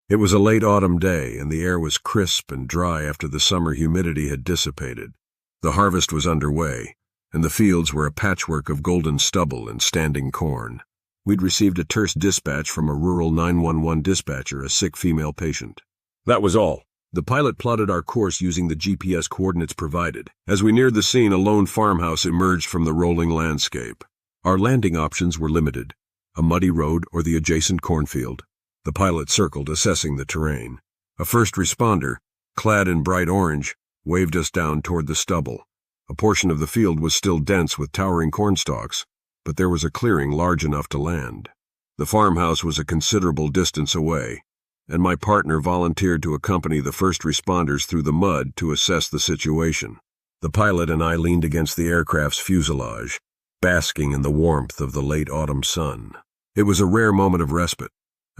It was a late autumn day, and the air was crisp and dry after the summer humidity had dissipated. The harvest was underway, and the fields were a patchwork of golden stubble and standing corn. We'd received a terse dispatch from a rural 911 dispatcher, a sick female patient. That was all. The pilot plotted our course using the GPS coordinates provided. As we neared the scene, a lone farmhouse emerged from the rolling landscape. Our landing options were limited: a muddy road or the adjacent cornfield. The pilot circled, assessing the terrain. A first responder, clad in bright orange, waved us down toward the stubble. A portion of the field was still dense with towering cornstalks, but there was a clearing large enough to land. The farmhouse was a considerable distance away, and my partner volunteered to accompany the first responders through the mud to assess the situation. The pilot and I leaned against the aircraft's fuselage, basking in the warmth of the late autumn sun. It was a rare moment of respite,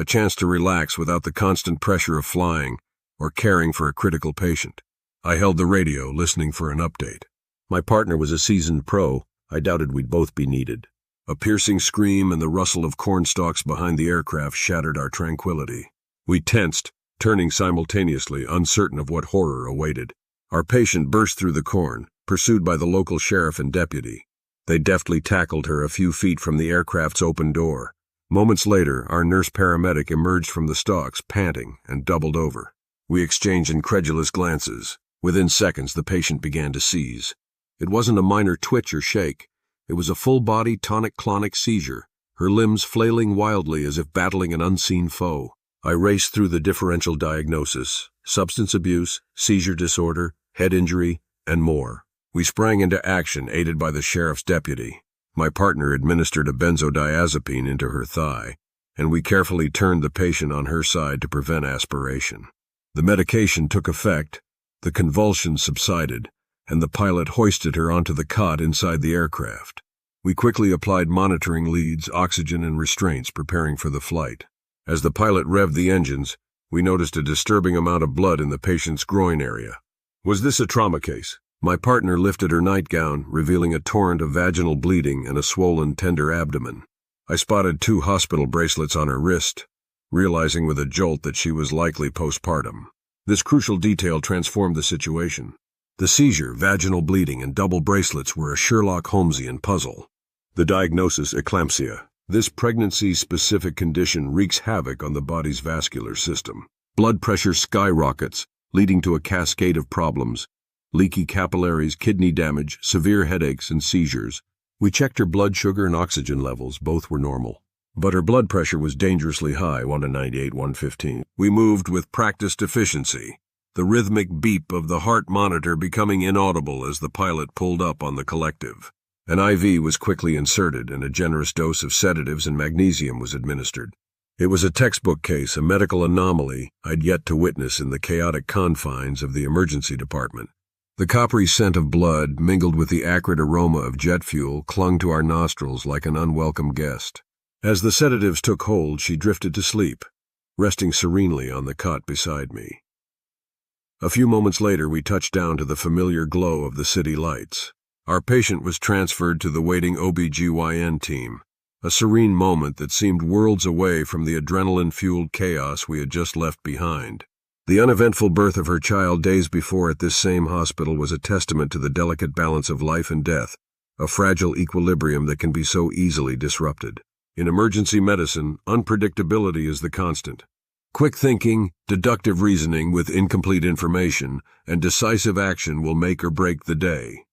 a chance to relax without the constant pressure of flying or caring for a critical patient. I held the radio, listening for an update. My partner was a seasoned pro. I doubted we'd both be needed. A piercing scream and the rustle of cornstalks behind the aircraft shattered our tranquility. We tensed, turning simultaneously, uncertain of what horror awaited. Our patient burst through the corn, pursued by the local sheriff and deputy. They deftly tackled her a few feet from the aircraft's open door. Moments later, our nurse paramedic emerged from the stalks, panting, and doubled over. We exchanged incredulous glances. Within seconds, the patient began to seize. It wasn't a minor twitch or shake. It was a full-body tonic-clonic seizure, her limbs flailing wildly as if battling an unseen foe. I raced through the differential diagnosis: substance abuse, seizure disorder, head injury, and more. We sprang into action, aided by the sheriff's deputy. My partner administered a benzodiazepine into her thigh, and we carefully turned the patient on her side to prevent aspiration. The medication took effect, the convulsions subsided, and the pilot hoisted her onto the cot inside the aircraft. We quickly applied monitoring leads, oxygen, and restraints, preparing for the flight. As the pilot revved the engines, we noticed a disturbing amount of blood in the patient's groin area. Was this a trauma case? My partner lifted her nightgown, revealing a torrent of vaginal bleeding and a swollen, tender abdomen. I spotted 2 hospital bracelets on her wrist, realizing with a jolt that she was likely postpartum. This crucial detail transformed the situation. The seizure, vaginal bleeding, and double bracelets were a Sherlock Holmesian puzzle. The diagnosis: eclampsia. This pregnancy-specific condition wreaks havoc on the body's vascular system. Blood pressure skyrockets, leading to a cascade of problems: leaky capillaries, kidney damage, severe headaches, and seizures. We checked her blood sugar and oxygen levels. Both were normal. But her blood pressure was dangerously high, 198, 115. We moved with practiced efficiency, the rhythmic beep of the heart monitor becoming inaudible as the pilot pulled up on the collective. An IV was quickly inserted, and a generous dose of sedatives and magnesium was administered. It was a textbook case, a medical anomaly I'd yet to witness in the chaotic confines of the emergency department. The coppery scent of blood, mingled with the acrid aroma of jet fuel, clung to our nostrils like an unwelcome guest. As the sedatives took hold, she drifted to sleep, resting serenely on the cot beside me. A few moments later, we touched down to the familiar glow of the city lights. Our patient was transferred to the waiting OB/GYN team, a serene moment that seemed worlds away from the adrenaline-fueled chaos we had just left behind. The uneventful birth of her child days before at this same hospital was a testament to the delicate balance of life and death, a fragile equilibrium that can be so easily disrupted. In emergency medicine, unpredictability is the constant. Quick thinking, deductive reasoning with incomplete information, and decisive action will make or break the day.